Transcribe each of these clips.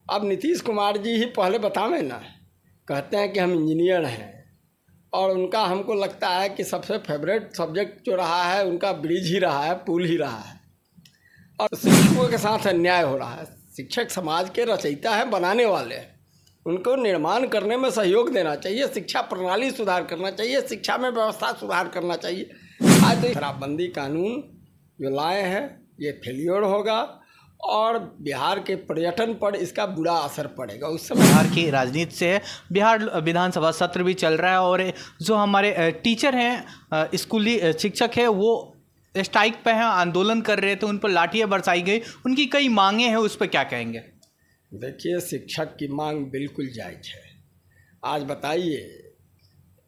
अब नीतीश कुमार जी ही पहले बतावें ना, कहते हैं कि हम इंजीनियर हैं और उनका हमको लगता है कि सबसे फेवरेट सब्जेक्ट जो रहा है उनका ब्रिज ही रहा है, पुल ही रहा है। और शिक्षकों के साथ अन्याय हो रहा है। शिक्षक समाज के रचयिता है, बनाने वाले हैं, उनको निर्माण करने में सहयोग देना चाहिए, शिक्षा प्रणाली सुधार करना चाहिए, शिक्षा में व्यवस्था सुधार करना चाहिए। आज तो शराबबंदी कानून जो लाए हैं ये फेलियर होगा और बिहार के पर्यटन पर इसका बुरा असर पड़ेगा। उस समय बिहार की राजनीति से है, बिहार विधानसभा सत्र भी चल रहा है और जो हमारे टीचर हैं, स्कूली शिक्षक है, वो स्ट्राइक पे हैं, आंदोलन कर रहे थे, उन पर लाठियाँ बरसाई गई, उनकी कई मांगे हैं, उस पर क्या कहेंगे? देखिए, शिक्षक की मांग बिल्कुल जायज़ है। आज बताइए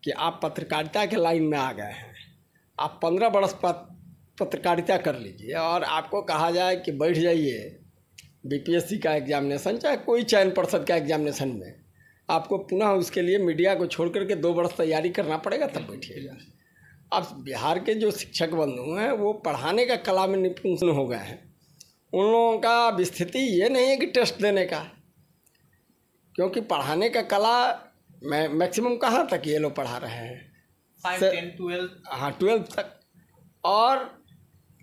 कि आप पत्रकारिता के लाइन में आ गए हैं, आप 15 बरस पत्रकारिता कर लीजिए और आपको कहा जाए कि बैठ जाइए बीपीएससी का एग्जामिनेशन, चाहे कोई चयन पर्षद का एग्जामिनेशन में, आपको पुनः उसके लिए मीडिया को छोड़ करके 2 बरस तैयारी करना पड़ेगा, तब बैठिएगा। अब बिहार के जो शिक्षक बंधु हैं वो पढ़ाने का कला में निपुण हो गए हैं। उन लोगों का स्थिति ये नहीं है कि टेस्ट देने का, क्योंकि पढ़ाने का कला मैक्सिमम कहाँ तक ये लोग पढ़ा रहे हैं, 5, 10, 12, हाँ 12 तक। और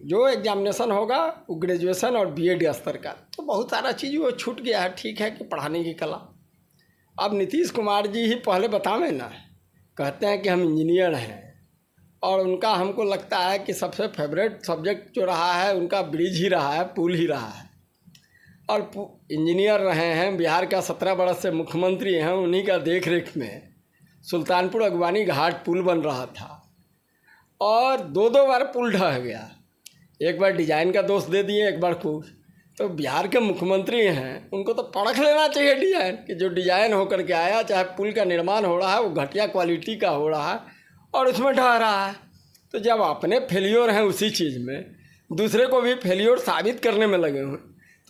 जो एग्जामिनेशन होगा वो ग्रेजुएशन और बीएड स्तर का, तो बहुत सारा चीज़ वो छूट गया है। ठीक है कि पढ़ाने की कला। अब नीतीश कुमार जी ही पहले बतावें ना, कहते हैं कि हम इंजीनियर हैं और उनका हमको लगता है कि सबसे फेवरेट सब्जेक्ट जो रहा है उनका ब्रिज ही रहा है, पुल ही रहा है। और इंजीनियर रहे हैं, बिहार का 17 बरस से मुख्यमंत्री हैं, उन्हीं का देख रेख में सुल्तानपुर अगवानी घाट पुल बन रहा था और 2 बार पुल ढह गया। एक बार डिजाइन का दोष दे दिए, एक बार कुछ। तो बिहार के मुख्यमंत्री हैं, उनको तो परख लेना चाहिए डिजाइन, कि जो डिजाइन होकर के आया, चाहे पुल का निर्माण हो रहा है वो घटिया क्वालिटी का हो रहा है और उसमें ढह रहा है। तो जब अपने फेलियर हैं उसी चीज़ में, दूसरे को भी फेलियर साबित करने में लगे हुए,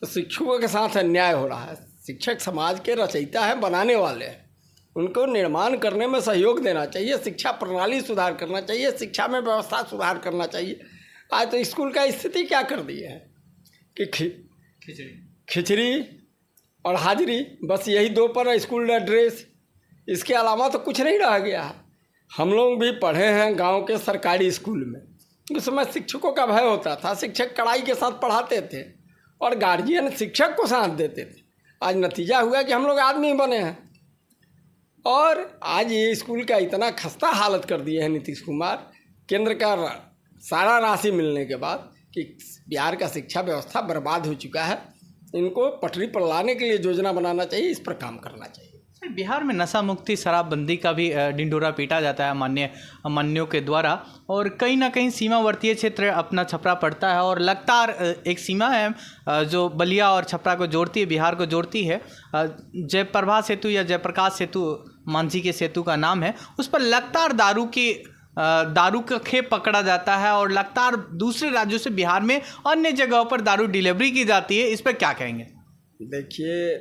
तो शिक्षकों के साथ अन्याय हो रहा है। शिक्षक समाज के रचयिता है, बनाने वाले हैं, उनको निर्माण करने में सहयोग देना चाहिए, शिक्षा प्रणाली सुधार करना चाहिए, शिक्षा में व्यवस्था सुधार करना चाहिए। आज तो स्कूल का स्थिति क्या कर दी है कि खिचड़ी और हाजिरी, बस यही 2 पर स्कूल ड्रेस, इसके अलावा तो कुछ नहीं रह गया है। हम लोग भी पढ़े हैं गांव के सरकारी स्कूल में, उस समय शिक्षकों का भय होता था, शिक्षक कड़ाई के साथ पढ़ाते थे और गार्जियन शिक्षक को साथ देते थे। आज नतीजा हुआ कि हम लोग आदमी बने हैं और आज ये स्कूल का इतना खस्ता हालत कर दिए हैं नीतीश कुमार, केंद्र का सारा राशि मिलने के बाद, कि बिहार का शिक्षा व्यवस्था बर्बाद हो चुका है। इनको पटरी पर लाने के लिए योजना बनाना चाहिए, इस पर काम करना चाहिए। सर, बिहार में नशा मुक्ति शराबबंदी का भी ढिंढोरा पीटा जाता है मान्यों के द्वारा, और कहीं ना कहीं सीमावर्तीय क्षेत्र अपना छपरा पड़ता है और लगातार एक सीमा है जो बलिया और छपरा को जोड़ती है, बिहार को जोड़ती है। जयप्रभा सेतु या जयप्रकाश सेतु मांझी के सेतु का नाम है, उस पर लगातार दारू का खेप पकड़ा जाता है और लगातार दूसरे राज्यों से बिहार में अन्य जगहों पर दारू डिलीवरी की जाती है। इस पर क्या कहेंगे? देखिए,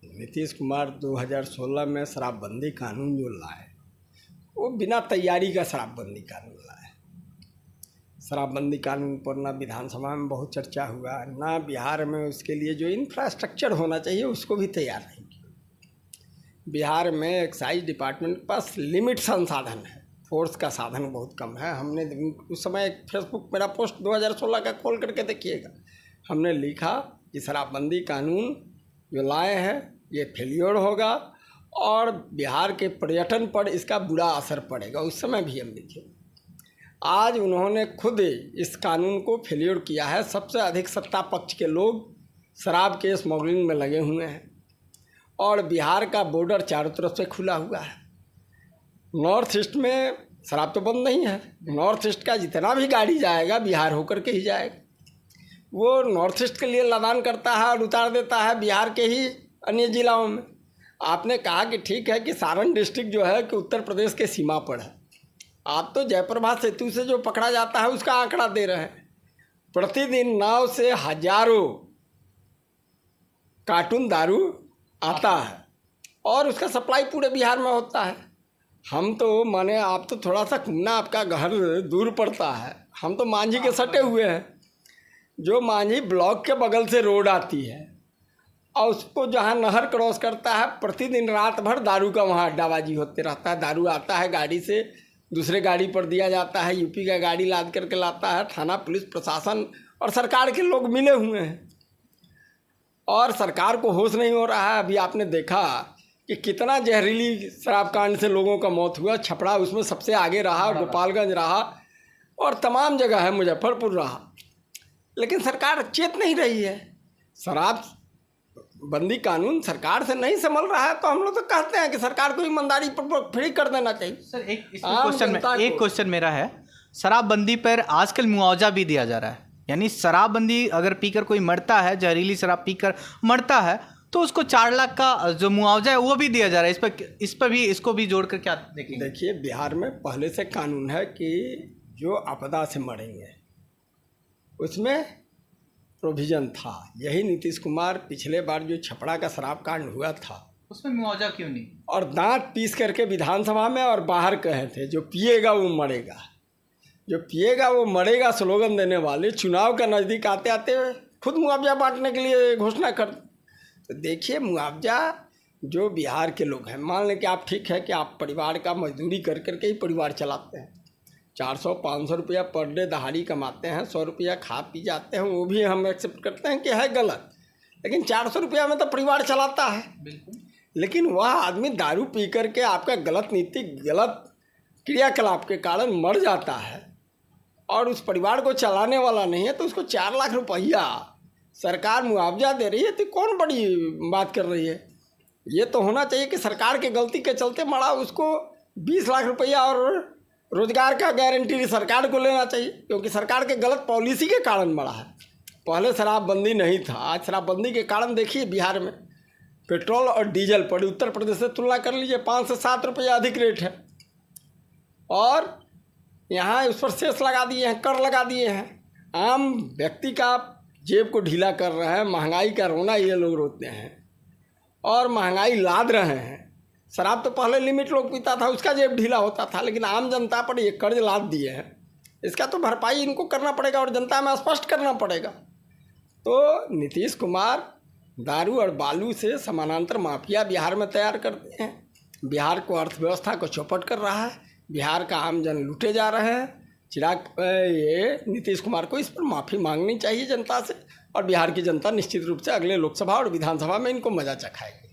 नीतीश कुमार 2016 में शराबबंदी कानून जो लाए वो बिना तैयारी का शराबबंदी कानून लाए। शराबबंदी कानून पर ना विधानसभा में बहुत चर्चा हुआ, ना बिहार में उसके लिए जो इंफ्रास्ट्रक्चर होना चाहिए उसको भी तैयार नहीं किया। बिहार में एक्साइज डिपार्टमेंट के पास लिमिट संसाधन है, फोर्स का साधन बहुत कम है। हमने उस समय फेसबुक मेरा पोस्ट 2016 का खोल करके देखिएगा, हमने लिखा कि शराबबंदी कानून जो लाए हैं ये फेलियर होगा और बिहार के पर्यटन पर इसका बुरा असर पड़ेगा। उस समय भी हम लिखे। आज उन्होंने खुद इस कानून को फेलियर किया है। सबसे अधिक सत्ता पक्ष के लोग शराब के स्मगलिंग में लगे हुए हैं और बिहार का बॉर्डर चारों तरफ से खुला हुआ है। नॉर्थ ईस्ट में शराब तो बंद नहीं है, नॉर्थ ईस्ट का जितना भी गाड़ी जाएगा बिहार होकर के ही जाएगा। वो नॉर्थ ईस्ट के लिए लदान करता है और उतार देता है बिहार के ही अन्य जिलाओं में। आपने कहा कि ठीक है कि सारण डिस्ट्रिक्ट जो है कि उत्तर प्रदेश के सीमा पर है, आप तो जयप्रभा सेतु से जो पकड़ा जाता है उसका आंकड़ा दे रहे हैं। प्रतिदिन नाव से हजारों कार्टून दारू आता है और उसका सप्लाई पूरे बिहार में होता है। हम तो माने, आप तो थोड़ा सा घूमना, आपका घर दूर पड़ता है, हम तो मांझी के सटे हुए हैं। जो मांझी ब्लॉक के बगल से रोड आती है और उसको जहाँ नहर क्रॉस करता है प्रतिदिन रात भर दारू का वहाँ अड्डाबाजी होते रहता है। दारू आता है गाड़ी से, दूसरे गाड़ी पर दिया जाता है, यूपी का गाड़ी लाद करके लाता है। थाना पुलिस प्रशासन और सरकार के लोग मिले हुए हैं और सरकार को होश नहीं हो रहा है। अभी आपने देखा कि कितना जहरीली शराब कांड से लोगों का मौत हुआ। छपरा उसमें सबसे आगे रहा, गोपालगंज रहा और तमाम जगह है, मुजफ्फरपुर रहा, लेकिन सरकार चेत नहीं रही है। शराब बंदी कानून सरकार से नहीं संभल रहा है, तो हम लोग तो कहते हैं कि सरकार को ईमानदारी पर फ्री कर देना चाहिए। सर एक क्वेश्चन मेरा है, शराबबंदी पर आजकल मुआवजा भी दिया जा रहा है, यानी शराबबंदी अगर पीकर कोई मरता है, जहरीली शराब पीकर मरता है, तो उसको 4 लाख का जो मुआवजा है वो भी दिया जा रहा है। इस पर भी, इसको भी जोड़कर क्या देखेंगे? देखिए, बिहार में पहले से कानून है कि जो आपदा से मरेंगे उसमें प्रोविज़न था। यही नीतीश कुमार पिछले बार जो छपरा का शराब कांड हुआ था उसमें मुआवजा क्यों नहीं, और दांत पीस करके विधानसभा में और बाहर कहे थे जो पिएगा वो मरेगा, जो पिएगा वो मरेगा स्लोगन देने वाले चुनाव का नज़दीक आते आते खुद मुआवजा बांटने के लिए घोषणा कर। तो देखिए, मुआवजा जो बिहार के लोग हैं, मान लें कि आप ठीक है कि आप परिवार का मजदूरी कर करके ही परिवार चलाते हैं, 400-500 रुपया पर डे दहाड़ी कमाते हैं, 100 रुपया खा पी जाते हैं, वो भी हम एक्सेप्ट करते हैं कि है गलत, लेकिन 400 रुपया में तो परिवार चलाता है। बिल्कुल। लेकिन वह आदमी दारू पी करके आपका गलत नीति, गलत क्रियाकलाप के कारण मर जाता है और उस परिवार को चलाने वाला नहीं है, तो उसको 4 लाख रुपया सरकार मुआवजा दे रही है, तो कौन बड़ी बात कर रही है। ये तो होना चाहिए कि सरकार के गलती के चलते मरा, उसको 20 लाख रुपया और रोजगार का गारंटी सरकार को लेना चाहिए, क्योंकि सरकार के गलत पॉलिसी के कारण मरा है। पहले शराबबंदी नहीं था, आज शराबबंदी के कारण देखिए बिहार में पेट्रोल और डीजल पर उत्तर प्रदेश से तुलना कर लीजिए 5 से 7 रुपया अधिक रेट है, और यहाँ उस पर सेस लगा दिए हैं, कर लगा दिए हैं। आम व्यक्ति का जेब को ढीला कर रहे हैं, महंगाई का रोना ये लोग रोते हैं और महंगाई लाद रहे हैं। शराब तो पहले लिमिट लोग पीता था, उसका जेब ढीला होता था, लेकिन आम जनता पर ये कर्ज लाद दिए हैं, इसका तो भरपाई इनको करना पड़ेगा और जनता में स्पष्ट करना पड़ेगा। तो नीतीश कुमार दारू और बालू से समानांतर माफिया बिहार में तैयार करते हैं, बिहार को अर्थव्यवस्था को चौपट कर रहा है, बिहार का आम जन लूटे जा रहे हैं। ये नीतीश कुमार को इस पर माफ़ी मांगनी चाहिए जनता से, और बिहार की जनता निश्चित रूप से अगले लोकसभा और विधानसभा में इनको मजा चखाएगी।